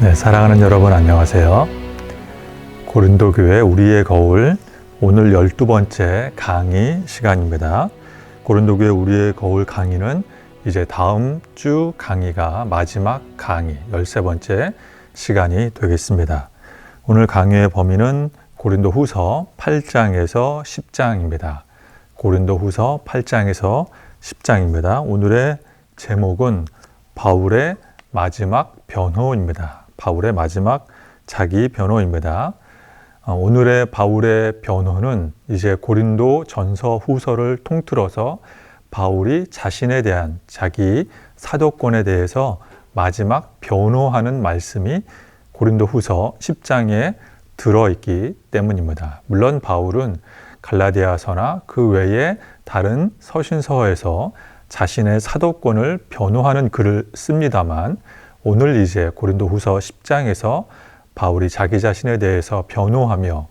네, 사랑하는 여러분 안녕하세요. 고린도 교회 우리의 거울 오늘 12번째 강의 시간입니다. 고린도 교회 우리의 거울 강의는 이제 다음 주 강의가 마지막 강의 13번째 시간이 되겠습니다. 오늘 강의의 범위는 고린도 후서 8장에서 10장입니다. 고린도 후서 8장에서 10장입니다. 오늘의 제목은 바울의 마지막 변호입니다. 바울의 마지막 자기 변호입니다. 오늘의 바울의 변호는 이제 고린도 전서 후서를 통틀어서 바울이 자신에 대한 자기 사도권에 대해서 마지막 변호하는 말씀이 고린도 후서 10장에 들어있기 때문입니다. 물론 바울은 갈라디아서나 그 외에 다른 서신서에서 자신의 사도권을 변호하는 글을 씁니다만 오늘 이제 고린도 후서 10장에서 바울이 자기 자신에 대해서 변호하며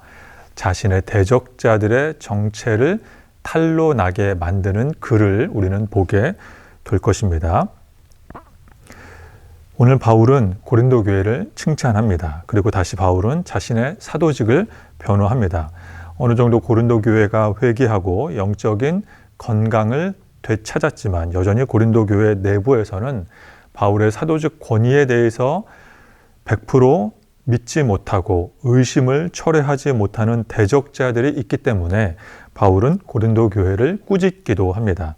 자신의 대적자들의 정체를 탄로나게 만드는 글을 우리는 보게 될 것입니다. 오늘 바울은 고린도 교회를 칭찬합니다. 그리고 다시 바울은 자신의 사도직을 변호합니다. 어느 정도 고린도 교회가 회개하고 영적인 건강을 되찾았지만 여전히 고린도 교회 내부에서는 바울의 사도직 권위에 대해서 100% 믿지 못하고 의심을 철회하지 못하는 대적자들이 있기 때문에 바울은 고린도 교회를 꾸짖기도 합니다.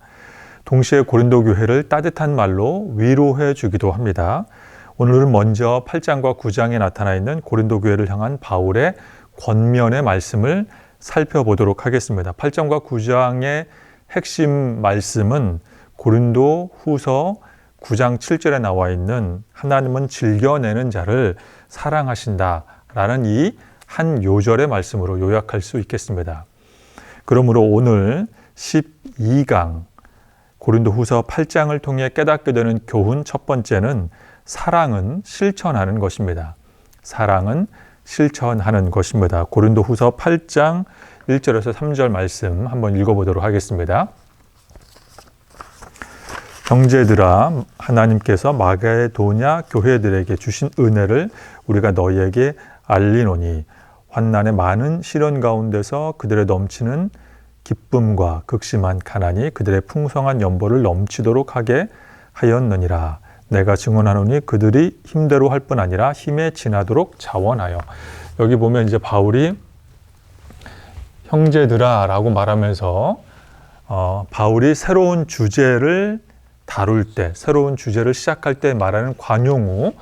동시에 고린도 교회를 따뜻한 말로 위로해 주기도 합니다. 오늘은 먼저 8장과 9장에 나타나 있는 고린도 교회를 향한 바울의 권면의 말씀을 살펴보도록 하겠습니다. 8장과 9장의 핵심 말씀은 고린도 후서 9장 7절에 나와 있는 하나님은 즐겨내는 자를 사랑하신다라는 이 한 요절의 말씀으로 요약할 수 있겠습니다. 그러므로 오늘 12강 고린도 후서 8장을 통해 깨닫게 되는 교훈 첫 번째는 사랑은 실천하는 것입니다. 사랑은 실천하는 것입니다. 고린도 후서 8장 1절에서 3절 말씀 한번 읽어보도록 하겠습니다. 형제들아, 하나님께서 마게도냐 교회들에게 주신 은혜를 우리가 너희에게 알리노니 환난의 많은 시련 가운데서 그들의 넘치는 기쁨과 극심한 가난이 그들의 풍성한 연보를 넘치도록 하게 하였느니라. 내가 증언하노니 그들이 힘대로 할 뿐 아니라 힘에 지나도록 자원하여. 여기 보면 이제 바울이 형제들아 라고 말하면서 바울이 새로운 주제를 다룰 때, 새로운 주제를 시작할 때 말하는 관용 후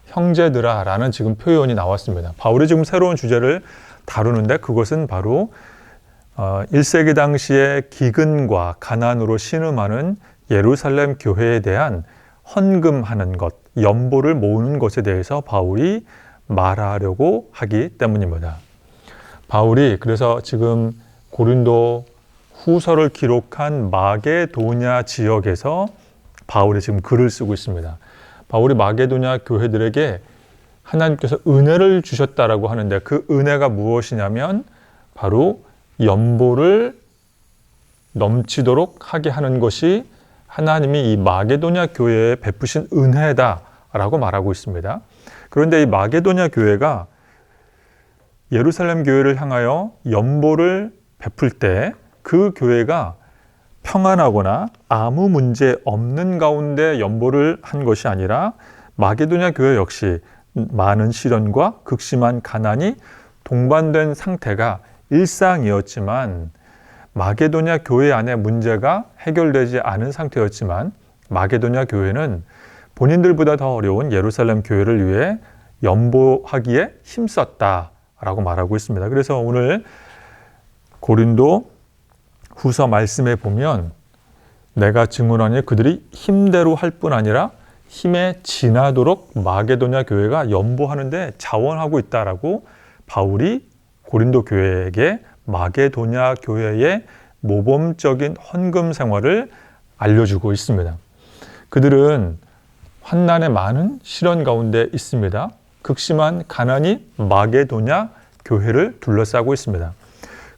형제들아 라는 지금 표현이 나왔습니다. 바울이 지금 새로운 주제를 다루는데 그것은 바로 1세기 당시에 기근과 가난으로 신음하는 예루살렘 교회에 대한 헌금하는 것, 연보를 모으는 것에 대해서 바울이 말하려고 하기 때문입니다. 바울이 그래서 지금 고린도 후서를 기록한 마게도냐 지역에서 바울이 지금 글을 쓰고 있습니다. 바울이 마게도냐 교회들에게 하나님께서 은혜를 주셨다라고 하는데 그 은혜가 무엇이냐면 바로 연보를 넘치도록 하게 하는 것이 하나님이 이 마게도냐 교회에 베푸신 은혜다라고 말하고 있습니다. 그런데 이 마게도냐 교회가 예루살렘 교회를 향하여 연보를 베풀 때 그 교회가 평안하거나 아무 문제 없는 가운데 연보를 한 것이 아니라 마게도냐 교회 역시 많은 시련과 극심한 가난이 동반된 상태가 일상이었지만 마게도냐 교회 안에 문제가 해결되지 않은 상태였지만 마게도냐 교회는 본인들보다 더 어려운 예루살렘 교회를 위해 연보하기에 힘썼다라고 말하고 있습니다. 그래서 오늘 고린도 후서 말씀에 보면 내가 증언하니 그들이 힘대로 할 뿐 아니라 힘에 지나도록 마게도냐 교회가 연보하는데 자원하고 있다라고 바울이 고린도 교회에게 마게도냐 교회의 모범적인 헌금 생활을 알려주고 있습니다. 그들은 환난의 많은 시련 가운데 있습니다. 극심한 가난이 마게도냐 교회를 둘러싸고 있습니다.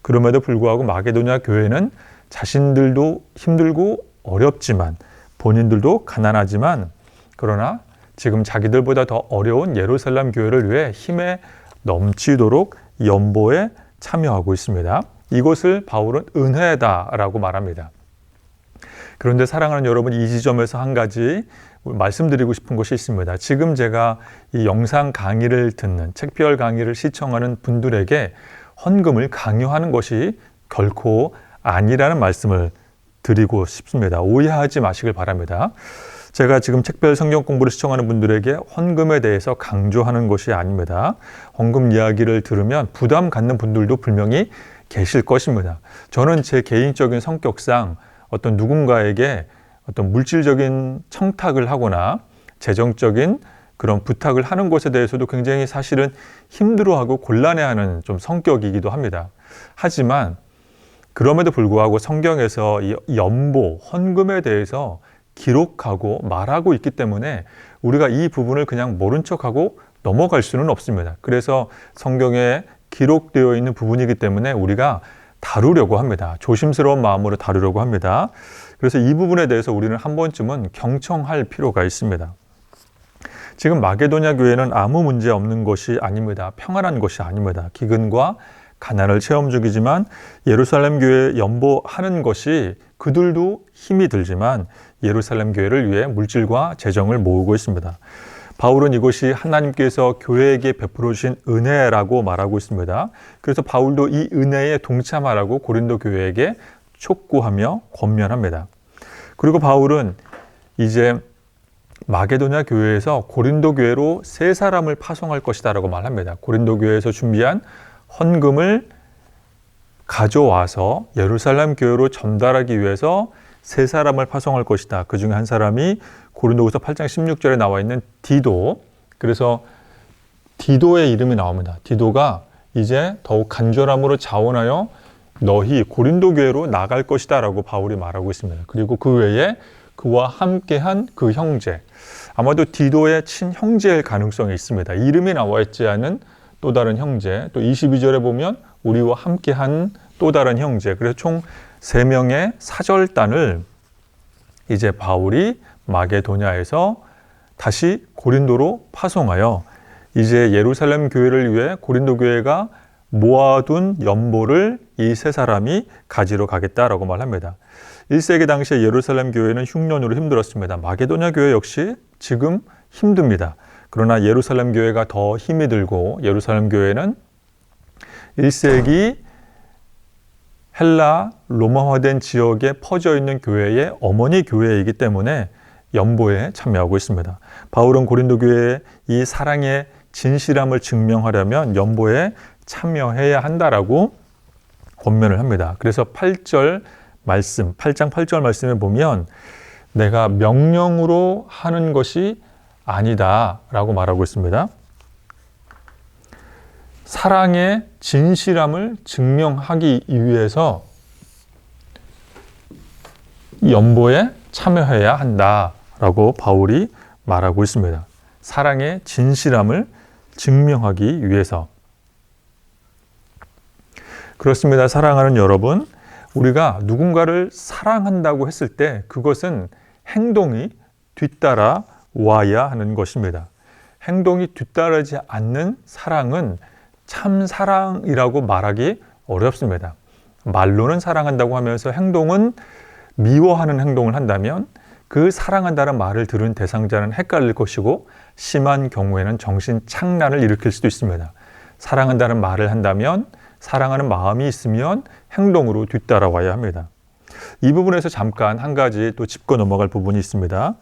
그럼에도 불구하고 마게도냐 교회는 자신들도 힘들고 어렵지만 본인들도 가난하지만 그러나 지금 자기들보다 더 어려운 예루살렘 교회를 위해 힘에 넘치도록 연보에 참여하고 있습니다. 이것을 바울은 은혜다라고 말합니다. 그런데 사랑하는 여러분, 이 지점에서 한 가지 말씀드리고 싶은 것이 있습니다. 지금 제가 이 영상 강의를 듣는, 책별 강의를 시청하는 분들에게 헌금을 강요하는 것이 결코 아니라는 말씀을 드리고 싶습니다. 오해하지 마시길 바랍니다. 제가 지금 책별 성경 공부를 시청하는 분들에게 헌금에 대해서 강조하는 것이 아닙니다. 헌금 이야기를 들으면 부담 갖는 분들도 분명히 계실 것입니다. 저는 제 개인적인 성격상 어떤 누군가에게 어떤 물질적인 청탁을 하거나 재정적인 그런 부탁을 하는 것에 대해서도 굉장히 사실은 힘들어하고 곤란해하는 좀 성격이기도 합니다. 하지만 그럼에도 불구하고 성경에서 이 연보, 헌금에 대해서 기록하고 말하고 있기 때문에 우리가 이 부분을 그냥 모른 척하고 넘어갈 수는 없습니다. 그래서 성경에 기록되어 있는 부분이기 때문에 우리가 다루려고 합니다. 조심스러운 마음으로 다루려고 합니다. 그래서 이 부분에 대해서 우리는 한 번쯤은 경청할 필요가 있습니다. 지금 마게도냐 교회는 아무 문제 없는 것이 아닙니다. 평안한 것이 아닙니다. 기근과 가난을 체험 중이지만 예루살렘 교회에 연보하는 것이 그들도 힘이 들지만 예루살렘 교회를 위해 물질과 재정을 모으고 있습니다. 바울은 이것이 하나님께서 교회에게 베풀어 주신 은혜라고 말하고 있습니다. 그래서 바울도 이 은혜에 동참하라고 고린도 교회에게 촉구하며 권면합니다. 그리고 바울은 이제 마게도냐 교회에서 고린도 교회로 세 사람을 파송할 것이다 라고 말합니다. 고린도 교회에서 준비한 헌금을 가져와서 예루살렘 교회로 전달하기 위해서 세 사람을 파송할 것이다. 그 중에 한 사람이 고린도후서 8장 16절에 나와 있는 디도. 그래서 디도의 이름이 나옵니다. 디도가 이제 더욱 간절함으로 자원하여 너희 고린도 교회로 나갈 것이다 라고 바울이 말하고 있습니다. 그리고 그 외에 그와 함께한 그 형제, 아마도 디도의 친형제일 가능성이 있습니다. 이름이 나와 있지 않은 또 다른 형제, 또 22절에 보면 우리와 함께한 또 다른 형제, 그래서 총 3명의 사절단을 이제 바울이 마게도냐에서 다시 고린도로 파송하여 이제 예루살렘 교회를 위해 고린도 교회가 모아둔 연보를 이 세 사람이 가지러 가겠다라고 말합니다. 1세기 당시에 예루살렘 교회는 흉년으로 힘들었습니다. 마게도냐 교회 역시 지금 힘듭니다. 그러나 예루살렘 교회가 더 힘이 들고 예루살렘 교회는 1세기 헬라 로마화된 지역에 퍼져 있는 교회의 어머니 교회이기 때문에 연보에 참여하고 있습니다. 바울은 고린도 교회의 이 사랑의 진실함을 증명하려면 연보에 참여해야 한다라고 권면을 합니다. 그래서 8장 8절 말씀에 보면 내가 명령으로 하는 것이 아니다 라고 말하고 있습니다. 사랑의 진실함을 증명하기 위해서 연보에 참여해야 한다라고 바울이 말하고 있습니다. 사랑의 진실함을 증명하기 위해서. 그렇습니다. 사랑하는 여러분, 우리가 누군가를 사랑한다고 했을 때 그것은 행동이 뒤따라 와야 하는 것입니다. 행동이 뒤따르지 않는 사랑은 참 사랑이라고 말하기 어렵습니다. 말로는 사랑한다고 하면서 행동은 미워하는 행동을 한다면 그 사랑한다는 말을 들은 대상자는 헷갈릴 것이고 심한 경우에는 정신착란을 일으킬 수도 있습니다. 사랑한다는 말을 한다면 사랑하는 마음이 있으면 행동으로 뒤따라와야 합니다. 이 부분에서 잠깐 한 가지 또 짚고 넘어갈 부분이 있습니다.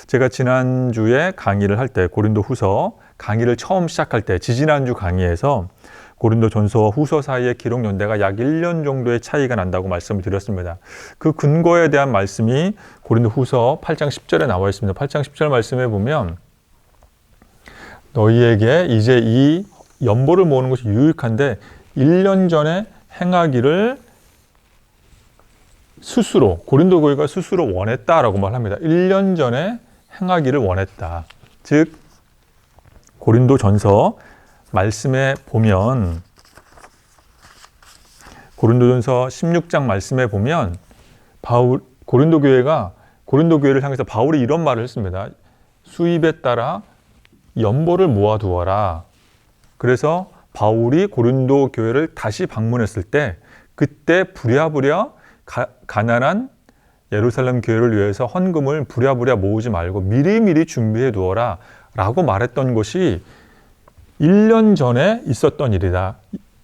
제가 지난주에 강의를 할 때 고린도 후서 강의를 처음 시작할 때 지지난주 강의에서 고린도 전서와 후서 사이의 기록 연대가 약 1년 정도의 차이가 난다고 말씀을 드렸습니다. 그 근거에 대한 말씀이 고린도 후서 8장 10절에 나와 있습니다. 8장 10절 말씀에 보면 너희에게 이제 이 연보를 모으는 것이 유익한데 1년 전에 행하기를 스스로 고린도 교회가 스스로 원했다라고 말합니다. 1년 전에 행하기를 원했다. 즉 고린도 전서 말씀에 보면 고린도전서 16장 말씀에 보면 고린도 교회를 향해서 바울이 이런 말을 했습니다. 수입에 따라 연보를 모아두어라. 그래서 바울이 고린도 교회를 다시 방문했을 때 그때 부랴부랴 가난한 예루살렘 교회를 위해서 헌금을 부랴부랴 모으지 말고 미리미리 준비해 두어라 라고 말했던 것이 1년 전에 있었던 일이다.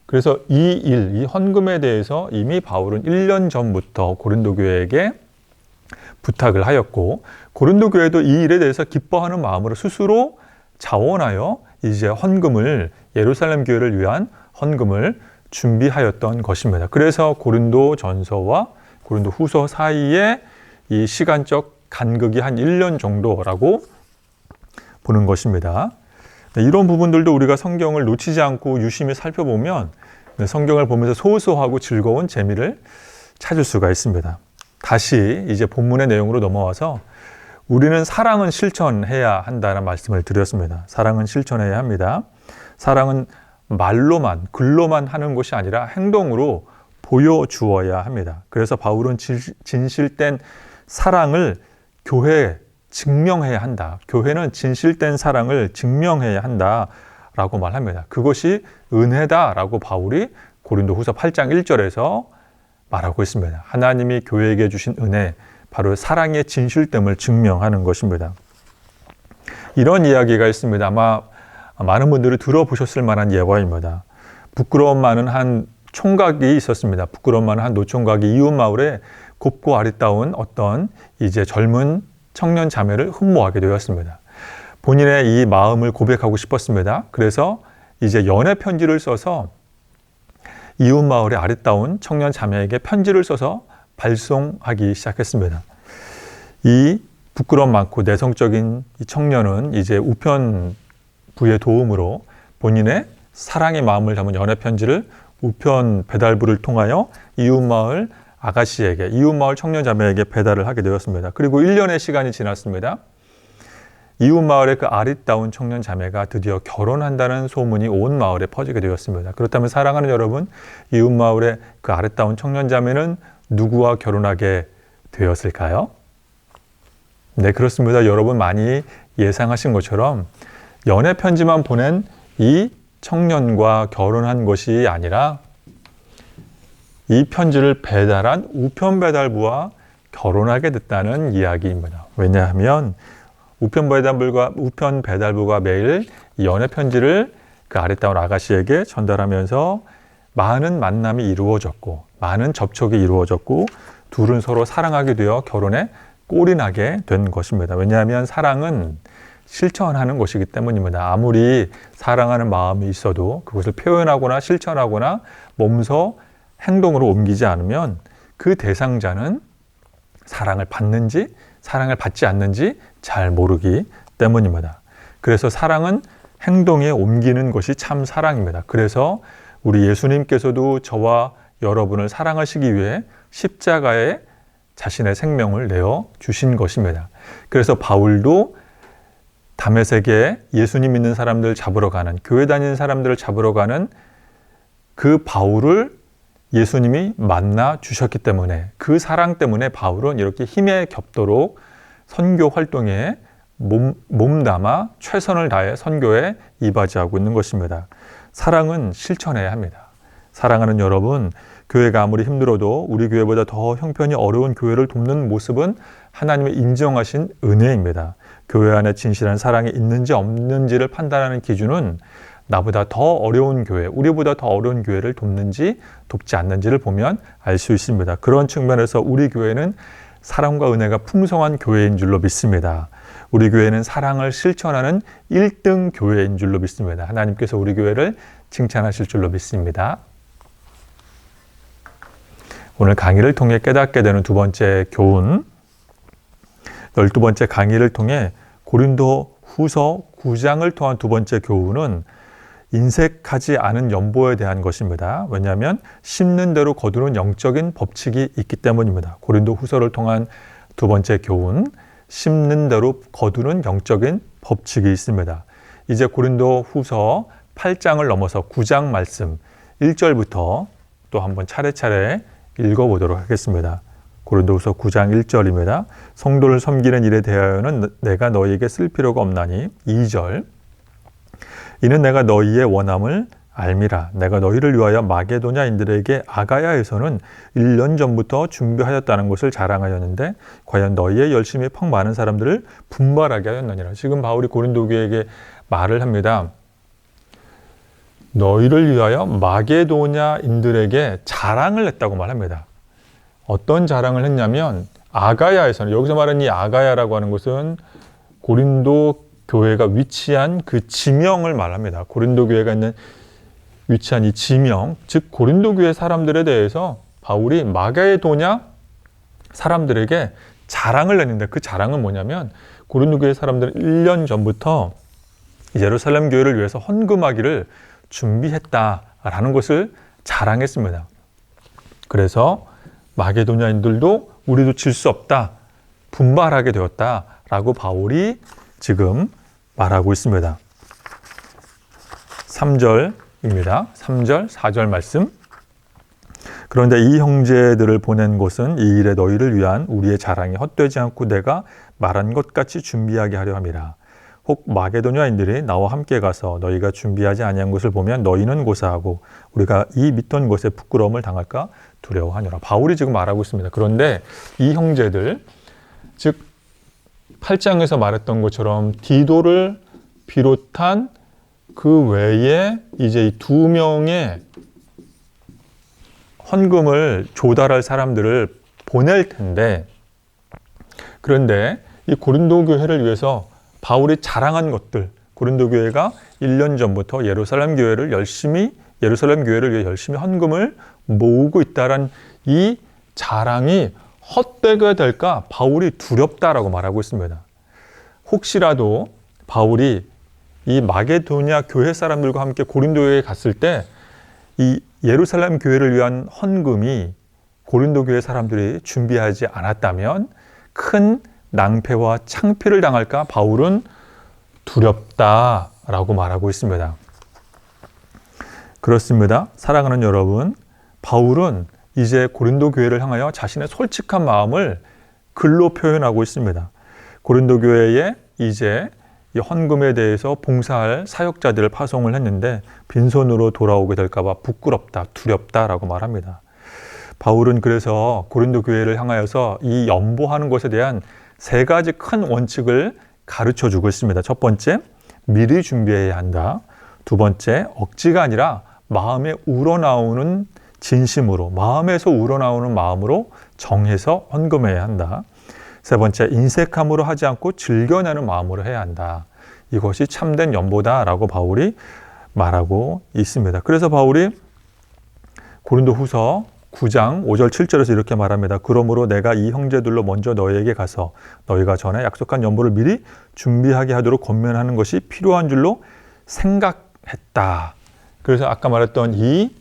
그래서 이 헌금에 대해서 이미 바울은 1년 전부터 고린도 교회에게 부탁을 하였고, 고린도 교회도 이 일에 대해서 기뻐하는 마음으로 스스로 자원하여 이제 헌금을, 예루살렘 교회를 위한 헌금을 준비하였던 것입니다. 그래서 고린도 전서와 고린도 후서 사이에 이 시간적 간극이 한 1년 정도라고 보는 것입니다. 이런 부분들도 우리가 성경을 놓치지 않고 유심히 살펴보면 성경을 보면서 소소하고 즐거운 재미를 찾을 수가 있습니다. 다시 이제 본문의 내용으로 넘어와서 우리는 사랑은 실천해야 한다는 말씀을 드렸습니다. 사랑은 실천해야 합니다. 사랑은 말로만, 글로만 하는 것이 아니라 행동으로 보여주어야 합니다. 그래서 바울은 진실된 사랑을 교회에 증명해야 한다. 교회는 진실된 사랑을 증명해야 한다라고 말합니다. 그것이 은혜다라고 바울이 고린도 후서 8장 1절에서 말하고 있습니다. 하나님이 교회에게 주신 은혜, 바로 사랑의 진실됨을 증명하는 것입니다. 이런 이야기가 있습니다. 아마 많은 분들이 들어보셨을 만한 예화입니다. 부끄러움 많은 한 총각이 있었습니다. 부끄러움 많은 한 노총각이 이웃 마을에 곱고 아리따운 어떤 이제 젊은 청년 자매를 흠모하게 되었습니다. 본인의 이 마음을 고백하고 싶었습니다. 그래서 이제 연애 편지를 써서 이웃 마을의 아리따운 청년 자매에게 편지를 써서 발송하기 시작했습니다. 이 부끄러움 많고 내성적인 이 청년은 이제 우편부의 도움으로 본인의 사랑의 마음을 담은 연애 편지를 우편 배달부를 통하여 이웃 마을 아가씨에게, 이웃 마을 청년 자매에게 배달을 하게 되었습니다. 그리고 1년의 시간이 지났습니다. 이웃 마을의 그 아리따운 청년 자매가 드디어 결혼한다는 소문이 온 마을에 퍼지게 되었습니다. 그렇다면 사랑하는 여러분, 이웃 마을의 그 아리따운 청년 자매는 누구와 결혼하게 되었을까요? 네, 그렇습니다. 여러분 많이 예상하신 것처럼 연애 편지만 보낸 이 청년과 결혼한 것이 아니라 이 편지를 배달한 우편 배달부와 결혼하게 됐다는 이야기입니다. 왜냐하면 우편 배달부가 매일 연애 편지를 그 아리따운 아가씨에게 전달하면서 많은 만남이 이루어졌고 많은 접촉이 이루어졌고 둘은 서로 사랑하게 되어 결혼에 꼴이 나게 된 것입니다. 왜냐하면 사랑은 실천하는 것이기 때문입니다. 아무리 사랑하는 마음이 있어도 그것을 표현하거나 실천하거나 몸소 행동으로 옮기지 않으면 그 대상자는 사랑을 받는지 사랑을 받지 않는지 잘 모르기 때문입니다. 그래서 사랑은 행동에 옮기는 것이 참 사랑입니다. 그래서 우리 예수님께서도 저와 여러분을 사랑하시기 위해 십자가에 자신의 생명을 내어 주신 것입니다. 그래서 바울도 다메섹에 예수님 믿는 사람들 잡으러 가는, 교회 다니는 사람들을 잡으러 가는 그 바울을 예수님이 만나 주셨기 때문에, 그 사랑 때문에 바울은 이렇게 힘에 겹도록 선교 활동에 몸담아 최선을 다해 선교에 이바지하고 있는 것입니다. 사랑은 실천해야 합니다. 사랑하는 여러분, 교회가 아무리 힘들어도 우리 교회보다 더 형편이 어려운 교회를 돕는 모습은 하나님의 인정하신 은혜입니다. 교회 안에 진실한 사랑이 있는지 없는지를 판단하는 기준은 나보다 더 어려운 교회, 우리보다 더 어려운 교회를 돕는지 돕지 않는지를 보면 알 수 있습니다. 그런 측면에서 우리 교회는 사랑과 은혜가 풍성한 교회인 줄로 믿습니다. 우리 교회는 사랑을 실천하는 1등 교회인 줄로 믿습니다. 하나님께서 우리 교회를 칭찬하실 줄로 믿습니다. 오늘 강의를 통해 깨닫게 되는 두 번째 교훈, 12번째 강의를 통해 고린도 후서 9장을 통한 두 번째 교훈은 인색하지 않은 연보에 대한 것입니다. 왜냐하면 심는 대로 거두는 영적인 법칙이 있기 때문입니다. 고린도 후서를 통한 두 번째 교훈, 심는 대로 거두는 영적인 법칙이 있습니다. 이제 고린도 후서 8장을 넘어서 9장 말씀 1절부터 또 한번 차례차례 읽어보도록 하겠습니다. 고린도후서 9장 1절입니다. 성도를 섬기는 일에 대하여는 내가 너희에게 쓸 필요가 없나니 2절 이는 내가 너희의 원함을 알미라. 내가 너희를 위하여 마게도냐인들에게 아가야에서는 1년 전부터 준비하였다는 것을 자랑하였는데 과연 너희의 열심이 퍽 많은 사람들을 분발하게 하였느니라. 지금 바울이 고린도 교회에게 말을 합니다. 너희를 위하여 마게도냐인들에게 자랑을 했다고 말합니다. 어떤 자랑을 했냐면 아가야에서는, 여기서 말하는 이 아가야라고 하는 것은 고린도 교회가 위치한 그 지명을 말합니다. 고린도 교회가 있는 위치한 이 지명, 즉 고린도 교회 사람들에 대해서 바울이 마게도냐 사람들에게 자랑을 했는데 그 자랑은 뭐냐면 고린도 교회 사람들은 1년 전부터 예루살렘 교회를 위해서 헌금하기를 준비했다라는 것을 자랑했습니다. 그래서 마게도냐인들도 우리도 질 수 없다, 분발하게 되었다라고 바울이 지금 말하고 있습니다. 3절입니다. 3절, 4절 말씀. 그런데 이 형제들을 보낸 곳은 이 일에 너희를 위한 우리의 자랑이 헛되지 않고 내가 말한 것 같이 준비하게 하려 함이라. 혹 마게도냐인들이 나와 함께 가서 너희가 준비하지 아니한 것을 보면 너희는 고사하고 우리가 이 믿던 곳에 부끄러움을 당할까 두려워하노라. 바울이 지금 말하고 있습니다. 그런데 이 형제들, 즉 8장에서 말했던 것처럼 디도를 비롯한 그 외에 이제 이 2명의 헌금을 조달할 사람들을 보낼 텐데, 그런데 이 고린도 교회를 위해서 바울이 자랑한 것들, 고린도 교회가 1년 전부터 예루살렘 교회를 위해 열심히 헌금을 모으고 있다는 이 자랑이 헛되게 될까 바울이 두렵다라고 말하고 있습니다. 혹시라도 바울이 이 마게도냐 교회 사람들과 함께 고린도에 갔을 때 이 예루살렘 교회를 위한 헌금이 고린도 교회 사람들이 준비하지 않았다면 큰 낭패와 창피를 당할까 바울은 두렵다라고 말하고 있습니다. 그렇습니다. 사랑하는 여러분, 바울은 이제 고린도 교회를 향하여 자신의 솔직한 마음을 글로 표현하고 있습니다. 고린도 교회에 이제 이 헌금에 대해서 봉사할 사역자들을 파송을 했는데 빈손으로 돌아오게 될까 봐 부끄럽다, 두렵다라고 말합니다. 바울은 그래서 고린도 교회를 향하여서 이 연보하는 것에 대한 3가지 큰 원칙을 가르쳐 주고 있습니다. 첫 번째, 미리 준비해야 한다. 2번째, 억지가 아니라 마음에 우러나오는 진심으로, 마음에서 우러나오는 마음으로 정해서 헌금해야 한다. 3번째, 인색함으로 하지 않고 즐겨내는 마음으로 해야 한다. 이것이 참된 연보다라고 바울이 말하고 있습니다. 그래서 바울이 고린도후서 9장 5절 7절에서 이렇게 말합니다. 그러므로 내가 이 형제들로 먼저 너희에게 가서 너희가 전에 약속한 연보를 미리 준비하게 하도록 권면하는 것이 필요한 줄로 생각했다. 그래서 아까 말했던 이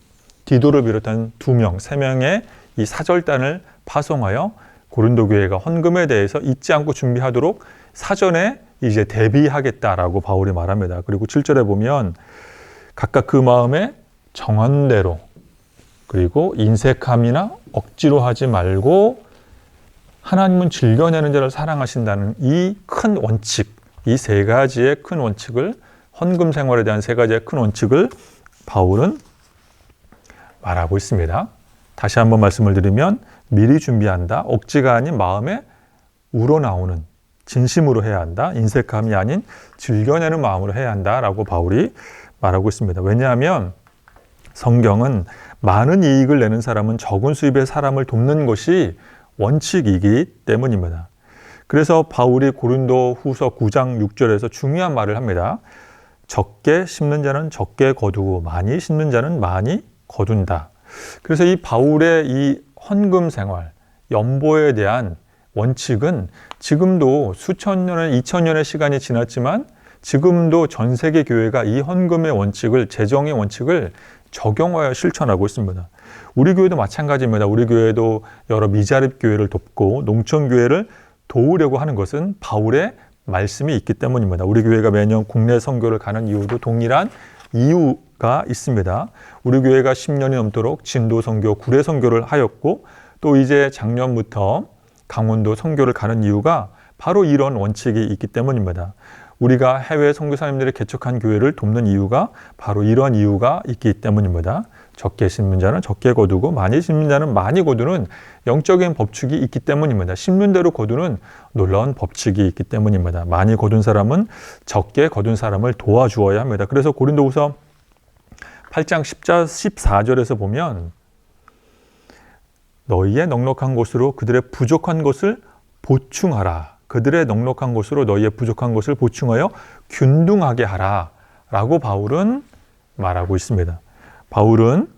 디도를 비롯한 2명, 3명의 이 사절단을 파송하여 고린도 교회가 헌금에 대해서 잊지 않고 준비하도록 사전에 이제 대비하겠다라고 바울이 말합니다. 그리고 7절에 보면 각각 그 마음에 정한 대로, 그리고 인색함이나 억지로 하지 말고 하나님은 즐겨내는 자를 사랑하신다는 이 큰 원칙, 이 3가지의 큰 원칙을, 헌금 생활에 대한 3가지의 큰 원칙을 바울은 말하고 있습니다. 다시 한번 말씀을 드리면 미리 준비한다. 억지가 아닌 마음에 우러나오는, 진심으로 해야 한다. 인색함이 아닌 즐겨내는 마음으로 해야 한다라고 바울이 말하고 있습니다. 왜냐하면 성경은 많은 이익을 내는 사람은 적은 수입의 사람을 돕는 것이 원칙이기 때문입니다. 그래서 바울이 고린도 후서 9장 6절에서 중요한 말을 합니다. 적게 심는 자는 적게 거두고 많이 심는 자는 많이 거둔다. 그래서 이 바울의 이 헌금 생활, 연보에 대한 원칙은 지금도 수천 년의 2000년의 시간이 지났지만 지금도 전 세계 교회가 이 헌금의 원칙을, 재정의 원칙을 적용하여 실천하고 있습니다. 우리 교회도 마찬가지입니다. 우리 교회도 여러 미자립 교회를 돕고 농촌 교회를 도우려고 하는 것은 바울의 말씀이 있기 때문입니다. 우리 교회가 매년 국내 선교를 가는 이유도 동일한 이유가 있습니다. 우리 교회가 10년이 넘도록 진도 선교, 구례 선교를 하였고 또 이제 작년부터 강원도 선교를 가는 이유가 바로 이런 원칙이 있기 때문입니다. 우리가 해외 선교사님들이 개척한 교회를 돕는 이유가 바로 이런 이유가 있기 때문입니다. 적게 심는 자는 적게 거두고 많이 심는 자는 많이 거두는 영적인 법칙이 있기 때문입니다. 심는 대로 거두는 놀라운 법칙이 있기 때문입니다. 많이 거둔 사람은 적게 거둔 사람을 도와주어야 합니다. 그래서 고린도후서 8장 14절에서 보면 너희의 넉넉한 것으로 그들의 부족한 것을 보충하라. 그들의 넉넉한 것으로 너희의 부족한 것을 보충하여 균등하게 하라 라고 바울은 말하고 있습니다. 바울은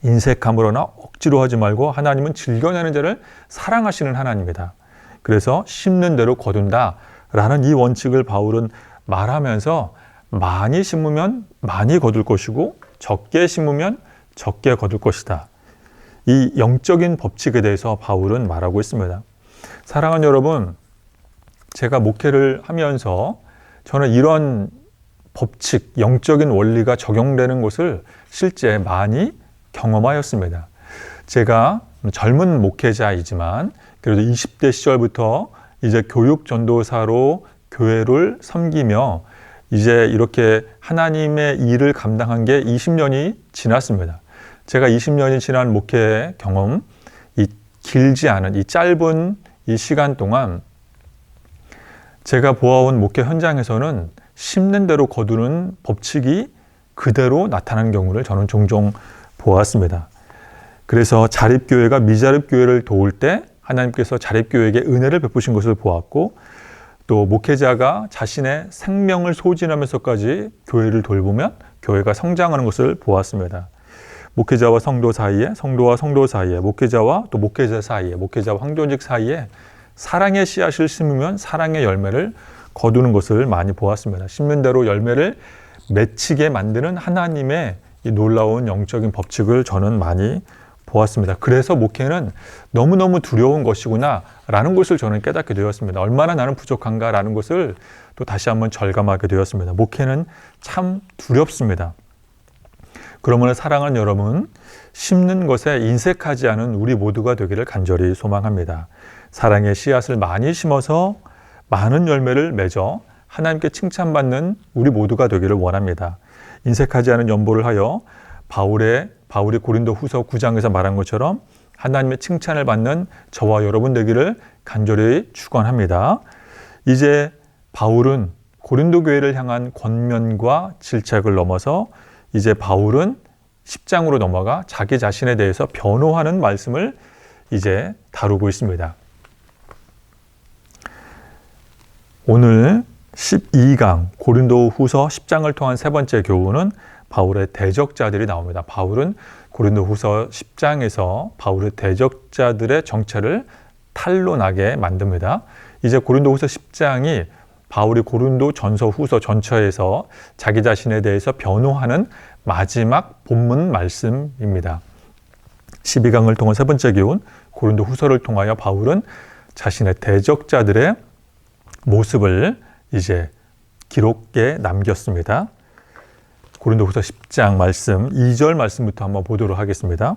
인색함으로나 억지로 하지 말고 하나님은 즐겨내는 자를 사랑하시는 하나님이다. 그래서 심는 대로 거둔다 라는 이 원칙을 바울은 말하면서 많이 심으면 많이 거둘 것이고 적게 심으면 적게 거둘 것이다. 이 영적인 법칙에 대해서 바울은 말하고 있습니다. 사랑하는 여러분, 제가 목회를 하면서 저는 이런 법칙, 영적인 원리가 적용되는 것을 실제 많이 경험하였습니다. 제가 젊은 목회자이지만 그래도 20대 시절부터 이제 교육 전도사로 교회를 섬기며 이제 이렇게 하나님의 일을 감당한 게 20년이 지났습니다. 제가 20년이 지난 목회 경험, 이 길지 않은 이 짧은 이 시간 동안 제가 보아온 목회 현장에서는 심는 대로 거두는 법칙이 그대로 나타나는 경우를 저는 종종 보았습니다. 그래서 자립교회가 미자립교회를 도울 때 하나님께서 자립교회에게 은혜를 베푸신 것을 보았고, 또 목회자가 자신의 생명을 소진하면서까지 교회를 돌보면 교회가 성장하는 것을 보았습니다. 목회자와 성도 사이에, 성도와 성도 사이에, 목회자와 또 목회자 사이에, 목회자와 황교직 사이에 사랑의 씨앗을 심으면 사랑의 열매를 거두는 것을 많이 보았습니다. 심는 대로 열매를 맺히게 만드는 하나님의 이 놀라운 영적인 법칙을 저는 많이 보았습니다. 그래서 목회는 너무너무 두려운 것이구나 라는 것을 저는 깨닫게 되었습니다. 얼마나 나는 부족한가 라는 것을 또 다시 한번 절감하게 되었습니다. 목회는 참 두렵습니다. 그러므로 사랑하는 여러분, 심는 것에 인색하지 않은 우리 모두가 되기를 간절히 소망합니다. 사랑의 씨앗을 많이 심어서 많은 열매를 맺어 하나님께 칭찬받는 우리 모두가 되기를 원합니다. 인색하지 않은 연보를 하여 바울이 고린도 후서 9장에서 말한 것처럼 하나님의 칭찬을 받는 저와 여러분 되기를 간절히 축원합니다. 이제 바울은 고린도 교회를 향한 권면과 질책을 넘어서 이제 바울은 10장으로 넘어가 자기 자신에 대해서 변호하는 말씀을 이제 다루고 있습니다. 오늘 12강 고린도 후서 10장을 통한 세 번째 교훈은 바울의 대적자들이 나옵니다. 바울은 고린도 후서 10장에서 바울의 대적자들의 정체를 탄로나게 만듭니다. 이제 고린도 후서 10장이 바울이 고린도 전서 후서 전체에서 자기 자신에 대해서 변호하는 마지막 본문 말씀입니다. 12강을 통한 세 번째 교훈 고린도 후서를 통하여 바울은 자신의 대적자들의 모습을 이제 기록에 남겼습니다. 고린도후서 10장 말씀 2절 말씀부터 한번 보도록 하겠습니다.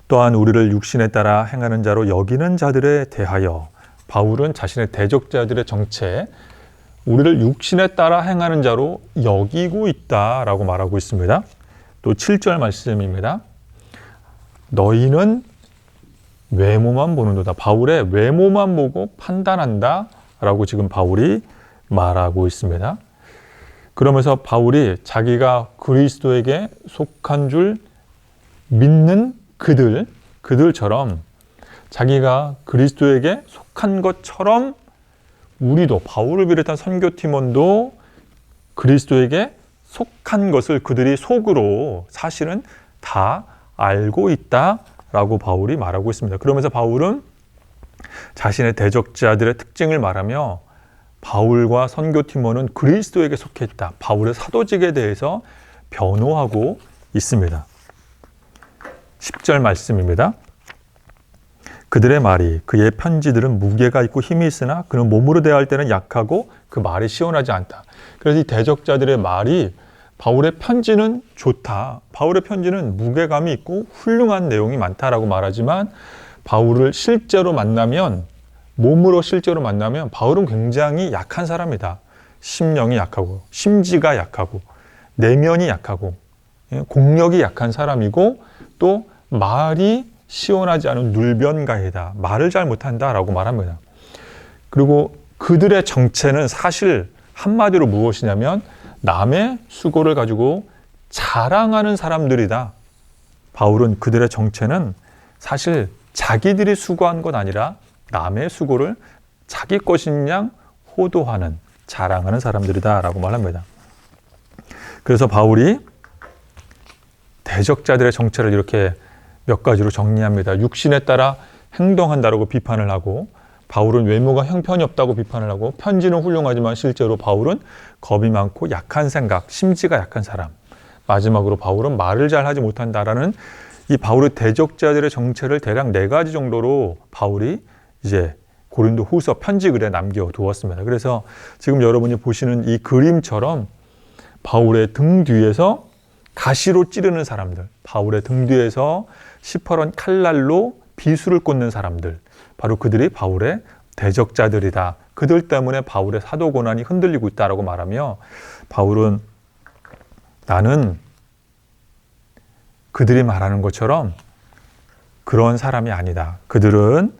또한 우리를 육신에 따라 행하는 자로 여기는 자들에 대하여 바울은 자신의 대적자들의 정체, 우리를 육신에 따라 행하는 자로 여기고 있다라고 말하고 있습니다. 또 7절 말씀입니다. 너희는 외모만 보는도다. 바울의 외모만 보고 판단한다 라고 지금 바울이 말하고 있습니다. 그러면서 바울이 자기가 그리스도에게 속한 줄 믿는 그들처럼 자기가 그리스도에게 속한 것처럼 우리도 바울을 비롯한 선교팀원도 그리스도에게 속한 것을 그들이 속으로 사실은 다 알고 있다라고 바울이 말하고 있습니다. 그러면서 바울은 자신의 대적자들의 특징을 말하며 바울과 선교팀원은 그리스도에게 속해 있다. 바울의 사도직에 대해서 변호하고 있습니다. 10절 말씀입니다. 그들의 말이 그의 편지들은 무게가 있고 힘이 있으나 그는 몸으로 대할 때는 약하고 그 말이 시원하지 않다. 그래서 이 대적자들의 말이 바울의 편지는 좋다. 바울의 편지는 무게감이 있고 훌륭한 내용이 많다라고 말하지만 바울을 실제로 만나면, 몸으로 실제로 만나면 바울은 굉장히 약한 사람이다. 심령이 약하고 심지가 약하고 내면이 약하고 공력이 약한 사람이고 또 말이 시원하지 않은 눌변가이다. 말을 잘 못한다라고 말합니다. 그리고 그들의 정체는 사실 한마디로 무엇이냐면 남의 수고를 가지고 자랑하는 사람들이다. 바울은 그들의 정체는 사실 자기들이 수고한 것 아니라 남의 수고를 자기 것인 양 호도하는, 자랑하는 사람들이다 라고 말합니다. 그래서 바울이 대적자들의 정체를 이렇게 몇 가지로 정리합니다. 육신에 따라 행동한다라고 비판을 하고, 바울은 외모가 형편이 없다고 비판을 하고, 편지는 훌륭하지만 실제로 바울은 겁이 많고 약한 생각, 심지가 약한 사람. 마지막으로 바울은 말을 잘 하지 못한다라는 이 바울의 대적자들의 정체를 대략 4가지 정도로 바울이 이제 고린도 후서 편지 글에 남겨두었습니다. 그래서 지금 여러분이 보시는 이 그림처럼 바울의 등 뒤에서 가시로 찌르는 사람들, 바울의 등 뒤에서 시퍼런 칼날로 비수를 꽂는 사람들, 바로 그들이 바울의 대적자들이다. 그들 때문에 바울의 사도 고난이 흔들리고 있다라고 말하며, 바울은 나는 그들이 말하는 것처럼 그런 사람이 아니다. 그들은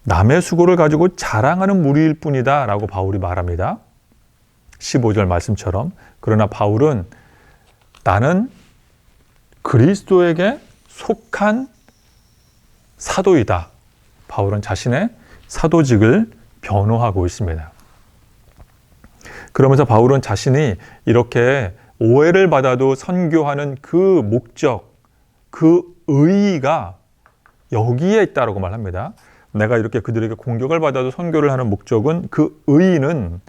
남의 수고를 가지고 자랑하는 무리일 뿐이다 라고 바울이 말합니다. 15절 말씀처럼. 그러나 바울은 나는 그리스도에게 속한 사도이다. 바울은 자신의 사도직을 변호하고 있습니다. 그러면서 바울은 자신이 이렇게 오해를 받아도 선교하는 그 목적, 그 의의가 여기에 있다고 말합니다. 내가 이렇게 그들에게 공격을 받아도 선교를 하는 목적은, 그 의의는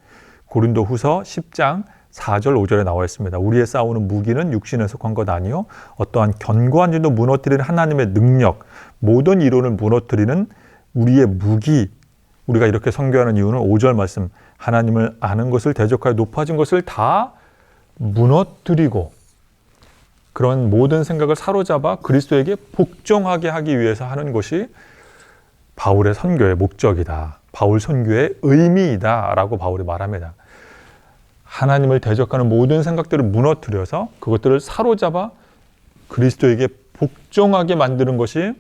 고린도 후서 10장 4절 5절에 나와 있습니다. 우리의 싸우는 무기는 육신에 속한 것 아니요 어떠한 견고한 진도 무너뜨리는 하나님의 능력, 모든 이론을 무너뜨리는 우리의 무기. 우리가 이렇게 선교하는 이유는 5절 말씀, 하나님을 아는 것을 대적하여 높아진 것을 다 무너뜨리고 그런 모든 생각을 사로잡아 그리스도에게 복종하게 하기 위해서 하는 것이 바울의 선교의 목적이다. 바울 선교의 의미이다 라고 바울이 말합니다. 하나님을 대적하는 모든 생각들을 무너뜨려서 그것들을 사로잡아 그리스도에게 복종하게 만드는 것이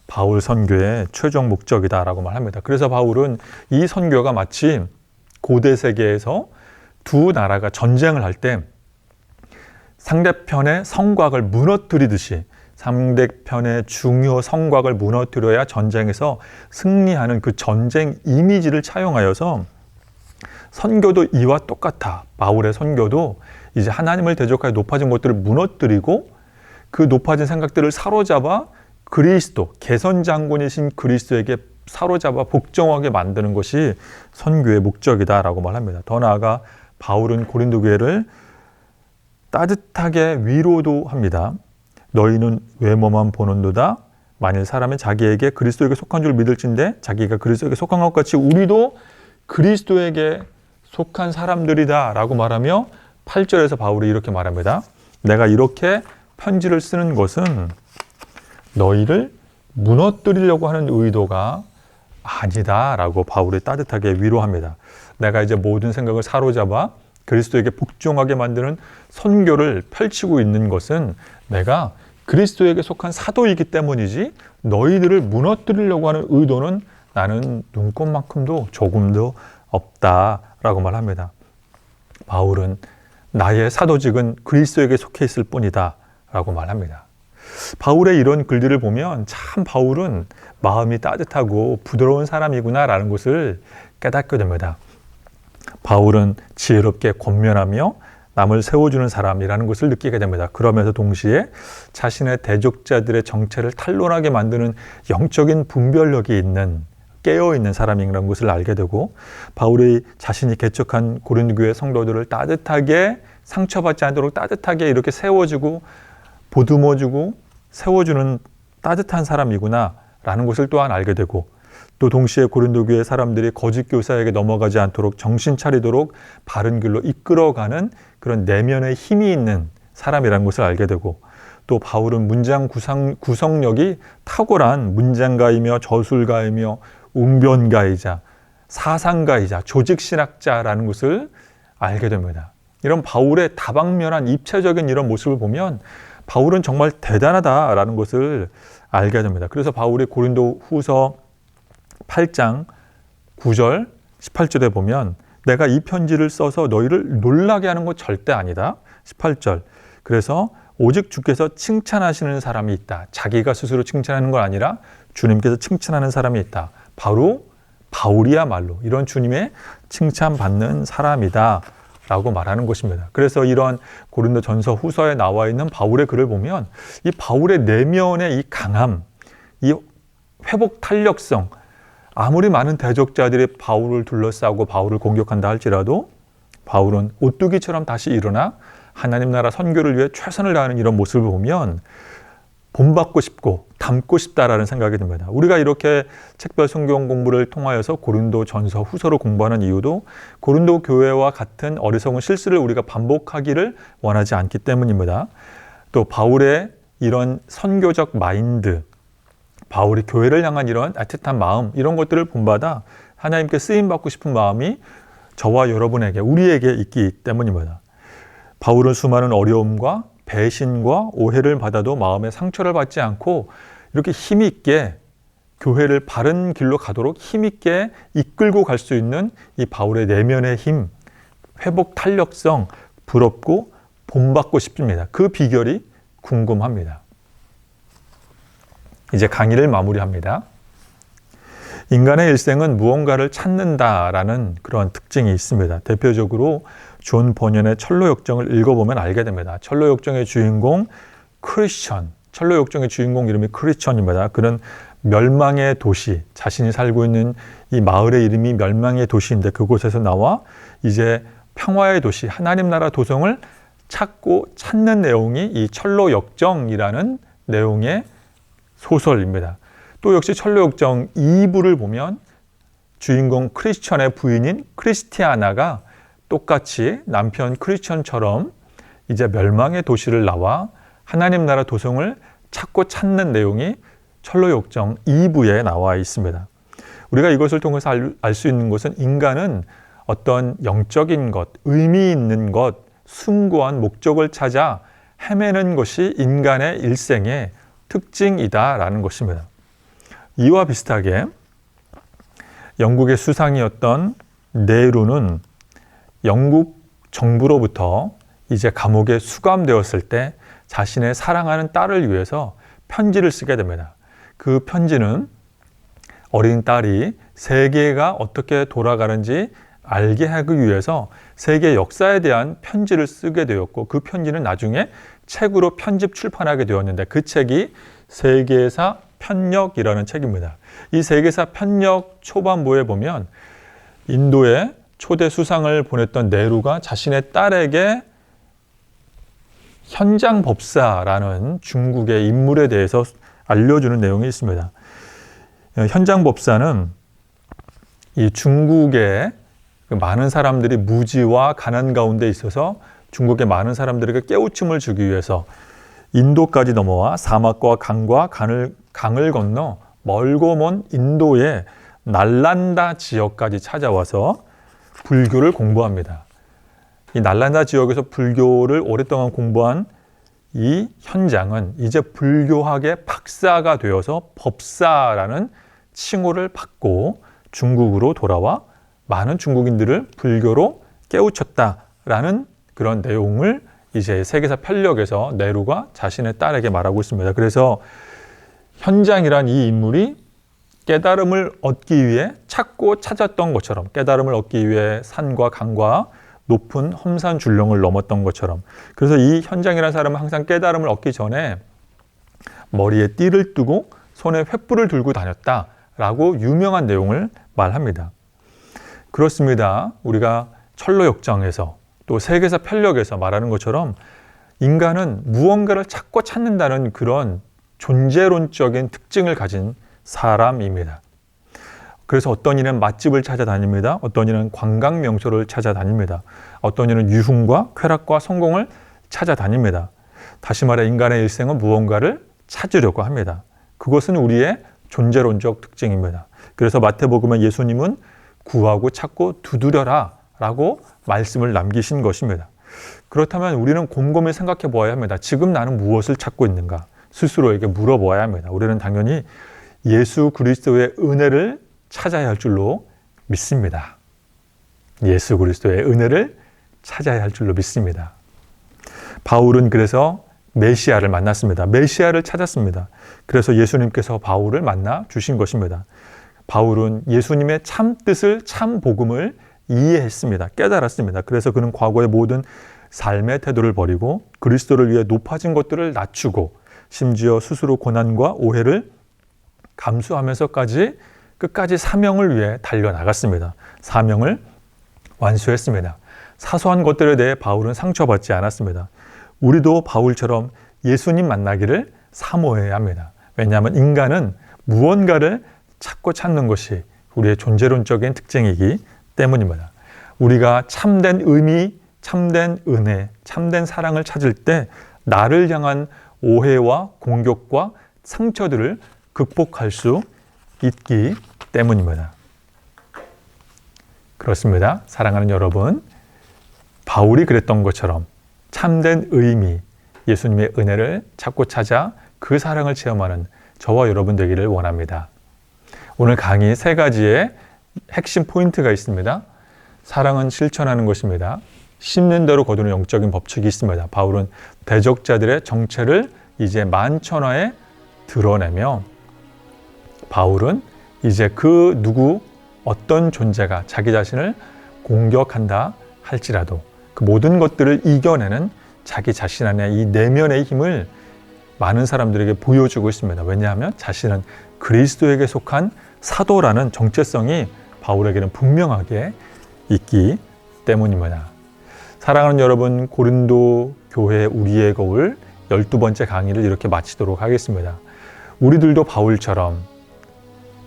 바울 선교의 최종 목적이다 라고 말합니다. 그래서 바울은 이 선교가 마치 고대 세계에서 두 나라가 전쟁을 할 때 상대편의 성곽을 무너뜨리듯이, 상대편의 중요 성곽을 무너뜨려야 전쟁에서 승리하는 그 전쟁 이미지를 차용하여서 선교도 이와 똑같아. 바울의 선교도 이제 하나님을 대적하여 높아진 것들을 무너뜨리고 그 높아진 생각들을 사로잡아 그리스도, 개선장군이신 그리스도에게 사로잡아 복종하게 만드는 것이 선교의 목적이다라고 말합니다. 더 나아가 바울은 고린도 교회를 따뜻하게 위로도 합니다. 너희는 외모만 보는도다. 만일 사람이 자기에게 그리스도에게 속한 줄 믿을진데 자기가 그리스도에게 속한 것 같이 우리도 그리스도에게 속한 사람들이다 라고 말하며 8절에서 바울이 이렇게 말합니다. 내가 이렇게 편지를 쓰는 것은 너희를 무너뜨리려고 하는 의도가 아니다 라고 바울이 따뜻하게 위로합니다. 내가 이제 모든 생각을 사로잡아 그리스도에게 복종하게 만드는 선교를 펼치고 있는 것은 내가 그리스도에게 속한 사도이기 때문이지 너희들을 무너뜨리려고 하는 의도는 나는 눈꼽만큼도 조금도 없다라고 말합니다. 바울은 나의 사도직은 그리스도에게 속해 있을 뿐이다 라고 말합니다. 바울의 이런 글들을 보면 참 바울은 마음이 따뜻하고 부드러운 사람이구나 라는 것을 깨닫게 됩니다. 바울은 지혜롭게 권면하며 남을 세워주는 사람이라는 것을 느끼게 됩니다. 그러면서 동시에 자신의 대적자들의 정체를 탄론하게 만드는 영적인 분별력이 있는, 깨어있는 사람이라는 것을 알게 되고, 바울이 자신이 개척한 고린도 교회 성도들을 따뜻하게, 상처받지 않도록 따뜻하게 이렇게 세워주고 보듬어주고 세워주는 따뜻한 사람이구나 라는 것을 또한 알게 되고, 또 동시에 고린도 교회 사람들이 거짓 교사에게 넘어가지 않도록 정신 차리도록 바른 길로 이끌어가는 그런 내면의 힘이 있는 사람이라는 것을 알게 되고, 또 바울은 문장 구성력이 탁월한 문장가이며 저술가이며 웅변가이자 사상가이자 조직신학자라는 것을 알게 됩니다. 이런 바울의 다방면한 입체적인 이런 모습을 보면 바울은 정말 대단하다라는 것을 알게 됩니다. 그래서 바울이 고린도 후서 8장 9절 18절에 보면 내가 이 편지를 써서 너희를 놀라게 하는 건 절대 아니다. 18절. 그래서 오직 주께서 칭찬하시는 사람이 있다. 자기가 스스로 칭찬하는 건 아니라 주님께서 칭찬하는 사람이 있다. 바로 바울이야말로 이런 주님의 칭찬받는 사람이다 라고 말하는 것입니다. 그래서 이런 고린도 전서 후서에 나와 있는 바울의 글을 보면 이 바울의 내면의 이 강함, 이 회복 탄력성, 아무리 많은 대적자들이 바울을 둘러싸고 바울을 공격한다 할지라도 바울은 오뚜기처럼 다시 일어나 하나님 나라 선교를 위해 최선을 다하는 이런 모습을 보면 본받고 싶고 닮고 싶다라는 생각이 듭니다. 우리가 이렇게 책별 성경 공부를 통하여서 고린도 전서 후서를 공부하는 이유도 고린도 교회와 같은 어리석은 실수를 우리가 반복하기를 원하지 않기 때문입니다. 또 바울의 이런 선교적 마인드, 바울이 교회를 향한 이런 애틋한 마음, 이런 것들을 본받아 하나님께 쓰임받고 싶은 마음이 저와 여러분에게, 우리에게 있기 때문입니다. 바울은 수많은 어려움과 배신과 오해를 받아도 마음의 상처를 받지 않고 이렇게 힘있게 교회를 바른 길로 가도록 힘있게 이끌고 갈 수 있는 이 바울의 내면의 힘, 회복 탄력성, 부럽고 본받고 싶습니다. 그 비결이 궁금합니다. 이제 강의를 마무리합니다. 인간의 일생은 무언가를 찾는다라는 그런 특징이 있습니다. 대표적으로 존 버년의 철로역정을 읽어보면 알게 됩니다. 철로역정의 주인공 크리스천, 철로역정의 주인공 이름이 크리스천입니다. 그는 멸망의 도시, 자신이 살고 있는 이 마을의 이름이 멸망의 도시인데 그곳에서 나와 이제 평화의 도시, 하나님 나라 도성을 찾는 내용이 이 철로역정이라는 내용의 소설입니다. 또 역시 철로역정 2부를 보면 주인공 크리스천의 부인인 크리스티아나가 똑같이 남편 크리스천처럼 이제 멸망의 도시를 나와 하나님 나라 도성을 찾는 내용이 철로역정 2부에 나와 있습니다. 우리가 이것을 통해서 알 수 있는 것은 인간은 어떤 영적인 것, 의미 있는 것, 숭고한 목적을 찾아 헤매는 것이 인간의 일생의 특징이다라는 것입니다. 이와 비슷하게 영국의 수상이었던 네루는 영국 정부로부터 이제 감옥에 수감되었을 때 자신의 사랑하는 딸을 위해서 편지를 쓰게 됩니다. 그 편지는 어린 딸이 세계가 어떻게 돌아가는지 알게 하기 위해서 세계 역사에 대한 편지를 쓰게 되었고 그 편지는 나중에 책으로 편집 출판하게 되었는데 그 책이 세계사 편력이라는 책입니다. 이 세계사 편력 초반부에 보면 인도에 초대 수상을 보냈던 네루가 자신의 딸에게 현장법사라는 중국의 인물에 대해서 알려주는 내용이 있습니다. 현장법사는 이 중국의 많은 사람들이 무지와 가난 가운데 있어서 중국의 많은 사람들에게 깨우침을 주기 위해서 인도까지 넘어와 사막과 강과 강을 건너 멀고 먼 인도의 날란다 지역까지 찾아와서 불교를 공부합니다. 이 날란다 지역에서 불교를 오랫동안 공부한 이 현장은 이제 불교학의 박사가 되어서 법사라는 칭호를 받고 중국으로 돌아와 많은 중국인들을 불교로 깨우쳤다라는 그런 내용을 이제 세계사 편력에서 네루가 자신의 딸에게 말하고 있습니다. 그래서 현장이란 이 인물이 깨달음을 얻기 위해 찾고 찾았던 것처럼, 깨달음을 얻기 위해 산과 강과 높은 험산 줄령을 넘었던 것처럼, 그래서 이 현장이라는 사람은 항상 깨달음을 얻기 전에 머리에 띠를 뜨고 손에 횃불을 들고 다녔다라고 유명한 내용을 말합니다. 그렇습니다. 우리가 철로역정에서 또 세계사 편력에서 말하는 것처럼 인간은 무언가를 찾고 찾는다는 그런 존재론적인 특징을 가진 사람입니다. 그래서 어떤 이는 맛집을 찾아다닙니다. 어떤 이는 관광 명소를 찾아다닙니다. 어떤 이는 유흥과 쾌락과 성공을 찾아다닙니다. 다시 말해 인간의 일생은 무언가를 찾으려고 합니다. 그것은 우리의 존재론적 특징입니다. 그래서 마태복음에 예수님은 구하고 찾고 두드려라 라고 말씀을 남기신 것입니다. 그렇다면 우리는 곰곰이 생각해 보아야 합니다. 지금 나는 무엇을 찾고 있는가? 스스로에게 물어보아야 합니다. 우리는 당연히 예수 그리스도의 은혜를 찾아야 할 줄로 믿습니다. 예수 그리스도의 은혜를 찾아야 할 줄로 믿습니다. 바울은 그래서 메시아를 만났습니다. 메시아를 찾았습니다. 그래서 예수님께서 바울을 만나 주신 것입니다. 바울은 예수님의 참 뜻을, 참 복음을 이해했습니다. 깨달았습니다. 그래서 그는 과거의 모든 삶의 태도를 버리고 그리스도를 위해 높아진 것들을 낮추고 심지어 스스로 고난과 오해를 감수하면서까지 끝까지 사명을 위해 달려나갔습니다. 사명을 완수했습니다. 사소한 것들에 대해 바울은 상처받지 않았습니다. 우리도 바울처럼 예수님 만나기를 사모해야 합니다. 왜냐하면 인간은 무언가를 찾고 찾는 것이 우리의 존재론적인 특징이기 때문입니다. 우리가 참된 의미, 참된 은혜, 참된 사랑을 찾을 때 나를 향한 오해와 공격과 상처들을 극복할 수 있기 때문입니다. 그렇습니다. 사랑하는 여러분, 바울이 그랬던 것처럼 참된 의미, 예수님의 은혜를 찾고 찾아 그 사랑을 체험하는 저와 여러분 되기를 원합니다. 오늘 강의 3가지의 핵심 포인트가 있습니다. 사랑은 실천하는 것입니다. 심는 대로 거두는 영적인 법칙이 있습니다. 바울은 대적자들의 정체를 이제 만천하에 드러내며 바울은 이제 그 누구 어떤 존재가 자기 자신을 공격한다 할지라도 그 모든 것들을 이겨내는 자기 자신 안에 이 내면의 힘을 많은 사람들에게 보여주고 있습니다. 왜냐하면 자신은 그리스도에게 속한 사도라는 정체성이 바울에게는 분명하게 있기 때문입니다. 사랑하는 여러분, 고린도 교회 우리의 거울 12번째 강의를 이렇게 마치도록 하겠습니다. 우리들도 바울처럼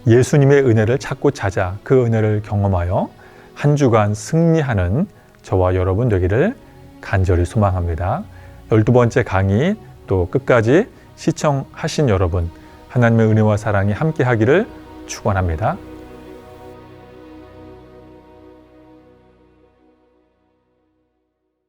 예수님의 은혜를 찾고 찾아 그 은혜를 경험하여 한 주간 승리하는 저와 여러분 되기를 간절히 소망합니다. 12번째 강의 또 끝까지 시청하신 여러분, 하나님의 은혜와 사랑이 함께 하기를 축원합니다.